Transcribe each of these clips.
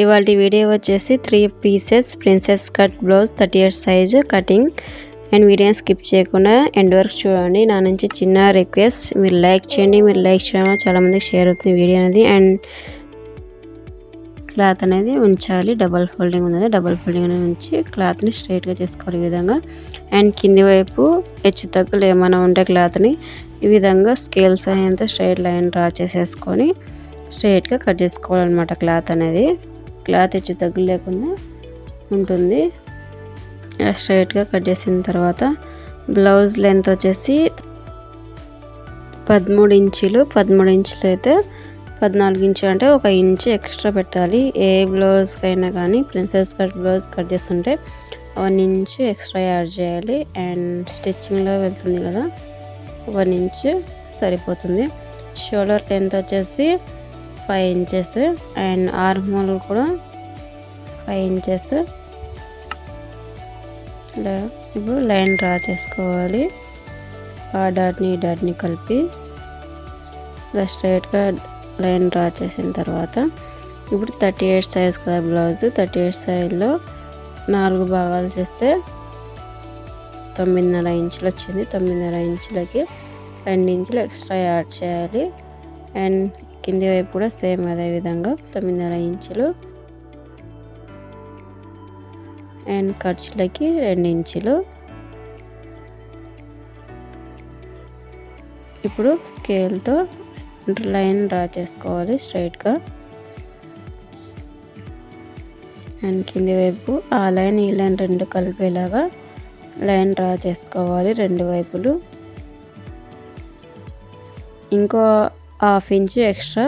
ఇవాల్టి వీడియో వచ్చేసి 3 pieces princess cut blouse 38 size cutting and వీడియోని స్కిప్ చేయకుండా ఎండ్ వరకు చూడండి. నా నుంచి చిన్న రిక్వెస్ట్, మీరు లైక్ చేయండి. మీరు లైక్ చేయడం చాలా మందికి షేర్ అవుతుంది వీడియో అనేది. అండ్ క్లాత్ అనేది ఉంచాలి, డబల్ ఫోల్డింగ్ ఉంది, డబల్ ఫోల్డింగ్ అనేది ఉంచి క్లాత్ని స్ట్రైట్గా చేసుకోవాలి ఈ విధంగా. అండ్ కింది వైపు హెచ్చు తగ్గులు ఏమైనా ఉంటే క్లాత్ని ఈ విధంగా స్కేల్ సహాయంతో స్ట్రైట్ లైన్ డ్రా చేసేసుకొని స్ట్రైట్గా కట్ చేసుకోవాలన్నమాట. క్లాత్ అనేది క్లాత్ హెచ్చు తగ్గులు లేకుండా ఉంటుంది. ఇలా స్ట్రైట్గా కట్ చేసిన తర్వాత బ్లౌజ్ లెంత్ వచ్చేసి 13 ఇంచులు. 13 ఇంచులు అయితే 14 ఇంచులు అంటే 1 ఇంచు ఎక్స్ట్రా పెట్టాలి. ఏ బ్లౌజ్కి అయినా కానీ ప్రిన్సెస్ కట్ బ్లౌజ్ కట్ చేస్తుంటే 1 ఇంచు ఎక్స్ట్రా యాడ్ చేయాలి. అండ్ స్టిచ్చింగ్లో వెళ్తుంది కదా, 1 ఇంచు సరిపోతుంది. షోల్డర్ లెంత్ వచ్చేసి 5 ఇంచెస్ అండ్ ఆర్మ్ హోల్ కూడా 5 ఇంచెస్. ఇలా ఇప్పుడు లైన్ డ్రా చేసుకోవాలి. ఆ డాట్ని ఈ డాట్ని కలిపి ఇలా స్ట్రైట్గా లైన్ డ్రా చేసిన తర్వాత ఇప్పుడు 38 సైజ్ కదా బ్లౌజ్, 38 సైజ్లో 4 భాగాలు చేస్తే 9.5 ఇంచులు వచ్చింది. 9.5 ఇంచులకి 2 ఇంచులు ఎక్స్ట్రా యాడ్ చేయాలి. అండ్ కింది వైపు కూడా సేమ్ అదే విధంగా 9.5 ఇంచులు అండ్ ఖర్చులకి 2 ఇంచులు. ఇప్పుడు స్కేల్తో లైన్ డ్రా చేసుకోవాలి స్ట్రైట్గా. అండ్ కింది వైపు ఆ లైన్ ఈ లైన్ రెండు కలిపేలాగా లైన్ డ్రా చేసుకోవాలి రెండు వైపులు. ఇంకో 1/2 ఇంచు ఎక్స్ట్రా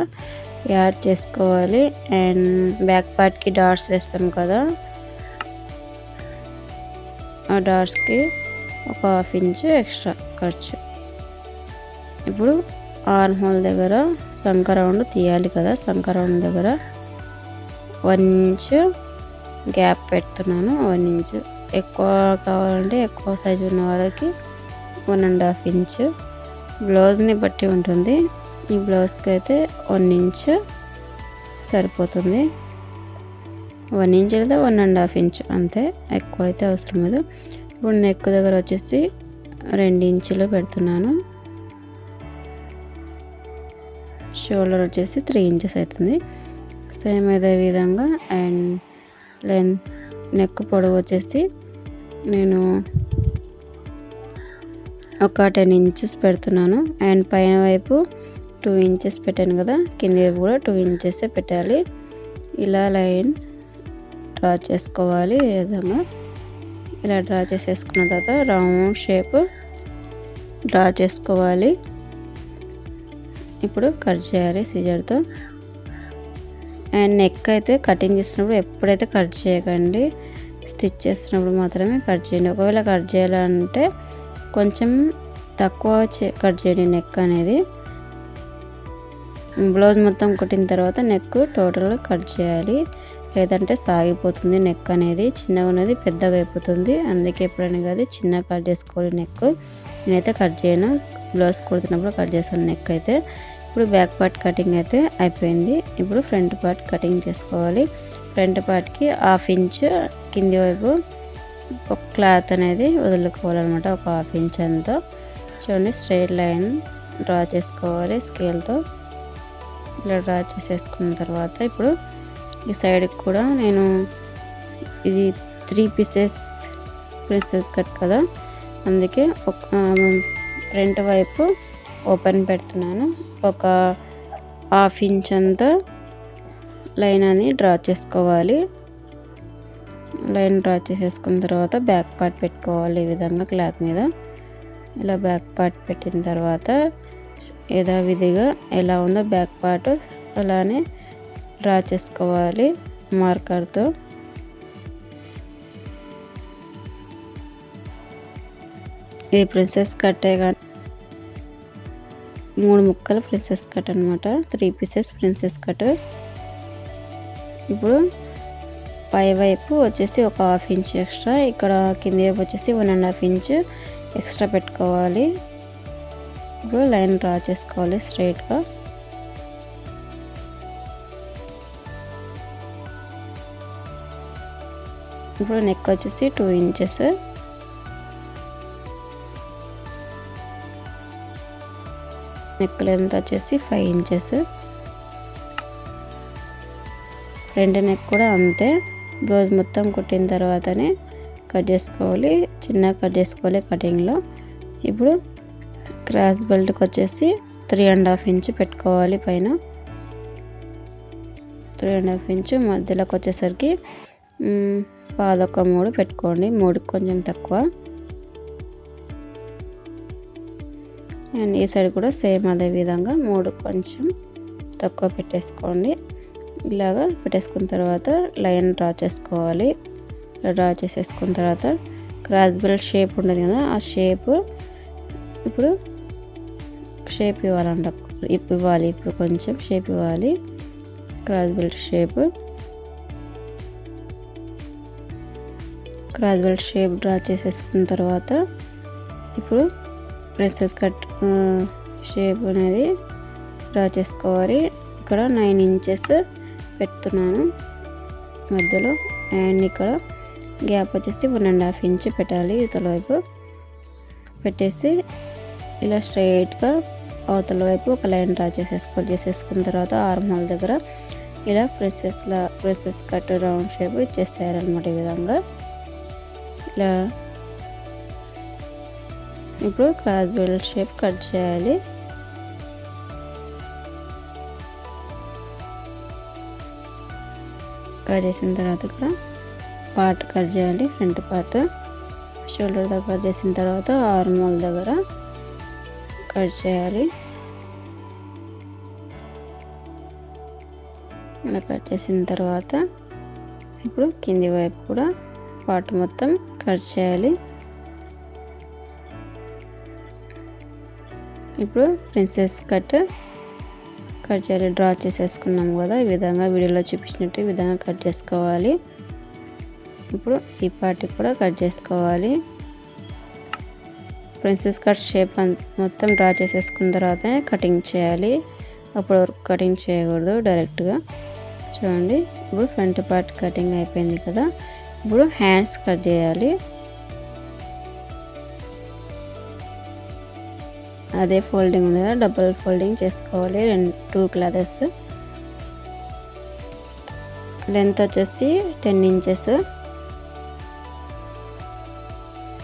యాడ్ చేసుకోవాలి. అండ్ బ్యాక్ పార్ట్కి డాట్స్ వేస్తాం కదా, ఆ డాట్స్కి ఒక 1/2 ఇంచు ఎక్స్ట్రా ఖర్చు. ఇప్పుడు ఆర్మ్ హోల్ దగ్గర సంక రౌండ్ తీయాలి కదా, సంక రౌండ్ దగ్గర 1 ఇంచు గ్యాప్ పెడుతున్నాను. 1 ఇంచు ఎక్కువ కావాలంటే ఎక్కువ సైజు ఉన్న వాళ్ళకి 1.5 ఇంచు. బ్లౌజ్ని బట్టి ఉంటుంది. ఈ బ్లౌజ్కి అయితే 1 ఇంచు సరిపోతుంది. 1 ఇంచు లేదా 1.5 ఇంచు అంతే, ఎక్కువ అయితే అవసరం లేదు. ఇప్పుడు నెక్ దగ్గర వచ్చేసి 2 ఇంచులు పెడుతున్నాను. షోల్డర్ వచ్చేసి 3 ఇంచెస్ అవుతుంది. సేమ్ అదే విధంగా. అండ్ నెక్ పొడవు వచ్చేసి నేను ఒక 10 ఇంచెస్ పెడుతున్నాను. అండ్ పైన వైపు 2 ఇంచెస్ పెట్టాను కదా, కింది వైపు కూడా 2 ఇంచెస్ పెట్టాలి. ఇలా లైన్ డ్రా చేసుకోవాలి ఈ విధంగా. ఇలా డ్రా చేసేసుకున్న తర్వాత రౌండ్ షేప్ డ్రా చేసుకోవాలి. ఇప్పుడు కట్ చేయాలి సిజర్తో. అండ్ నెక్ అయితే కటింగ్ చేసినప్పుడు ఎప్పుడైతే కట్ చేయకండి, స్టిచ్ చేసినప్పుడు మాత్రమే కట్ చేయండి. ఒకవేళ కట్ చేయాలంటే కొంచెం తక్కువ కట్ చేయండి నెక్ అనేది. బ్లౌజ్ మొత్తం కుట్టిన తర్వాత నెక్ టోటల్గా కట్ చేయాలి, లేదంటే సాగిపోతుంది నెక్ అనేది. చిన్నగా ఉన్నది పెద్దగా అయిపోతుంది. అందుకే ఎప్పుడైనా కాదు చిన్నగా కట్ చేసుకోవాలి నెక్. నేనైతే కట్ చేయను, బ్లౌజ్ కుడుతున్నప్పుడు కట్ చేస్తాను నెక్ అయితే. ఇప్పుడు బ్యాక్ పార్ట్ కటింగ్ అయితే అయిపోయింది. ఇప్పుడు ఫ్రంట్ పార్ట్ కటింగ్ చేసుకోవాలి. ఫ్రంట్ పార్ట్కి 1/2 ఇంచు కింది వైపు ఒక క్లాత్ అనేది వదులుకోవాలన్నమాట, ఒక 1/2 ఇంచ్ అంతా. చూడండి స్ట్రైట్ లైన్ డ్రా చేసుకోవాలి స్కేల్తో. ఇలా డ్రా చేసేసుకున్న తర్వాత ఇప్పుడు ఈ సైడ్కి కూడా నేను ఇది 3 పీసెస్ ప్రిన్సెస్ కట్ కదా, అందుకే ఒక ఫ్రంట్ వైపు ఓపెన్ పెడుతున్నాను. ఒక 1/2 ఇంచ్ అంతా లైన్ అని డ్రా చేసుకోవాలి. లైన్ డ్రా చేసేసుకున్న తర్వాత బ్యాక్ పార్ట్ పెట్టుకోవాలి ఈ విధంగా క్లాత్ మీద. ఇలా బ్యాక్ పార్ట్ పెట్టిన తర్వాత యథావిధిగా ఎలా ఉందో బ్యాక్ పార్ట్ అలానే డ్రా చేసుకోవాలి మార్కర్తో. ఇది ప్రిన్సెస్ కట్టే కానీ 3 ముక్కలు ప్రిన్సెస్ కట్ అనమాట, 3 పీసెస్ ప్రిన్సెస్ కట్. ఇప్పుడు పై వైపు వచ్చేసి ఒక 1/2 ఇంచ్ ఎక్స్ట్రా, ఇక్కడ కింది వైపు వచ్చేసి 1.5 ఇంచ్ ఎక్స్ట్రా పెట్టుకోవాలి. ఇప్పుడు లైన్ డ్రా చేసుకోవాలి స్ట్రైట్గా. ఇప్పుడు నెక్ వచ్చేసి 2 ఇంచెస్, నెక్ లెంత్ వచ్చేసి 5 ఇంచెస్. ఫ్రంట్ నెక్ కూడా అంతే. బ్లౌజ్ మొత్తం కుట్టిన తర్వాతనే కట్ చేసుకోవాలి, చిన్నగా కట్ చేసుకోవాలి కటింగ్లో. ఇప్పుడు క్రాస్ బెల్ట్కి వచ్చేసి 3.5 ఇంచ్ పెట్టుకోవాలి. పైన 3.5 ఇంచ్, మధ్యలోకి వచ్చేసరికి 1.3 పెట్టుకోండి. 3కి కొంచెం తక్కువ. అండ్ ఈ సైడ్ కూడా సేమ్ అదే విధంగా 3 కొంచెం తక్కువ పెట్టేసుకోండి. ఇలాగా పెట్టేసుకున్న తర్వాత లైన్ డ్రా చేసుకోవాలి. డ్రా చేసేసుకున్న తర్వాత క్రాస్ బెల్ట్ షేప్ ఉండదు కదా, ఆ షేప్ ఇప్పుడు షేప్ ఇవ్వాలంట, ఇవ్వాలి. ఇప్పుడు కొంచెం షేప్ ఇవ్వాలి, cross belt shape. Cross belt shape draw చేసేసుకున్న తర్వాత ఇప్పుడు ప్రిన్సెస్ కట్ షేప్ అనేది డ్రా చేసుకోవాలి. ఇక్కడ 9 ఇంచెస్ పెడుతున్నాను మధ్యలో. అండ్ ఇక్కడ గ్యాప్ వచ్చేసి 1.5 ఇంచ్ పెట్టాలి. ఇవతల వైపు పెట్టేసి ఇలా స్ట్రైట్గా అవతల వైపు ఒక లైన్ డ్రా చేసేసుకున్న తర్వాత ఆర్మ్ హోల్ దగ్గర ఇలా ప్రిన్సెస్ కట్ రౌండ్ షేప్ ఇచ్చేసేయాలన్నమాట. ఈ విధంగా ఇలా ఇప్పుడు క్రాస్ బెల్ట్ షేప్ కట్ చేయాలి. కట్ చేసిన తర్వాత ఇక్కడ పార్ట్ కట్ చేయాలి. ఫ్రంట్ పార్ట్ షోల్డర్ దగ్గర కట్ చేసిన తర్వాత ఆర్మ్ హోల్ దగ్గర కట్ చేయాలి. ఇలా కట్ చేసిన తర్వాత ఇప్పుడు కింది వైపు కూడా పార్ట్ మొత్తం కట్ చేయాలి. ఇప్పుడు ప్రిన్సెస్ కట్ చేయాలి. డ్రా చేసేసుకున్నాం కదా, ఈ విధంగా వీడియోలో చూపించినట్టు ఈ విధంగా కట్ చేసుకోవాలి. ఇప్పుడు ఈ పార్ట్ కూడా కట్ చేసుకోవాలి. ప్రిన్సెస్ కట్ షేప్ మొత్తం డ్రా చేసేసుకున్న తర్వాత కటింగ్ చేయాలి. అప్పుడు వరకు కటింగ్ చేయకూడదు డైరెక్ట్గా. చూడండి, ఇప్పుడు ఫ్రంట్ పార్ట్ కటింగ్ అయిపోయింది కదా. ఇప్పుడు హ్యాండ్స్ కట్ చేయాలి. అదే ఫోల్డింగ్ ఉంది కదా, డబుల్ ఫోల్డింగ్ చేసుకోవాలి. 2 క్లాతెస్. లెంత్ వచ్చేసి 10 ఇంచెస్.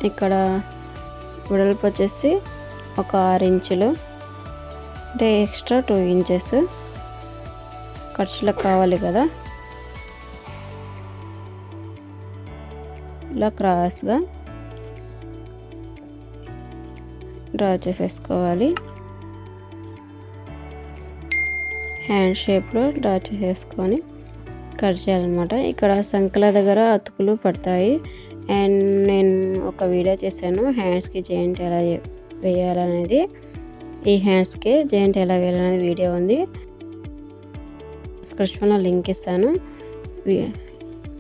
ఇక్కడ వెడల్పు వచ్చేసి ఒక 6 ఇంచులు, అంటే ఎక్స్ట్రా 2 ఇంచెస్ ఖర్చులకు కావాలి కదా. ఇలా క్రాస్గా డ్రా చేసేసుకోవాలి. హ్యాండ్ షేప్లో డ్రా చేసేసుకొని కట్ చేయాలన్నమాట. ఇక్కడ సంకల దగ్గర అతుకులు పడతాయి. అండ్ నేను ఒక వీడియో చేశాను హ్యాండ్స్కి జాయింట్ ఎలా వేయాలనేది. ఈ హ్యాండ్స్కి జాయింట్ ఎలా వేయాలనేది వీడియో ఉంది, డిస్క్రిప్షన్లో లింక్ ఇస్తాను.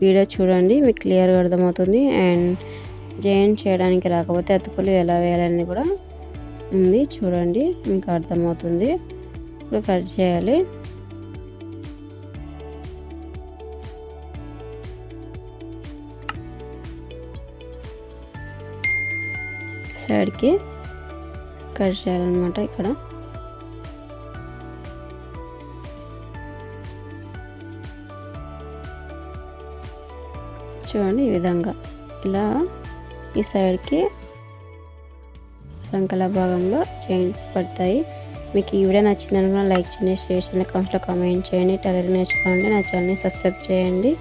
వీడియో చూడండి, మీకు క్లియర్గా అర్థమవుతుంది. అండ్ జాయింట్ చేయడానికి రాకపోతే అతుకులు ఎలా వేయాలని కూడా ఉంది, చూడండి, మీకు అర్థమవుతుంది. ఇప్పుడు కట్ చేయాలి. సైడ్కి కట్ చేయాలన్నమాట. ఇక్కడ చూడండి, ఈ విధంగా ఇలా ఈ సైడ్కి సంకల భాగంలో చైన్స్ పడతాయి. మీకు ఈ వీడియో నచ్చిందనుకున్న లైక్ చేయండి, షేర్ చేయండి, కామెంట్లో కామెంట్ చేయండి. టైలరింగ్ నేర్చుకోవాలంటే నా ఛానల్ని సబ్స్క్రైబ్ చేయండి.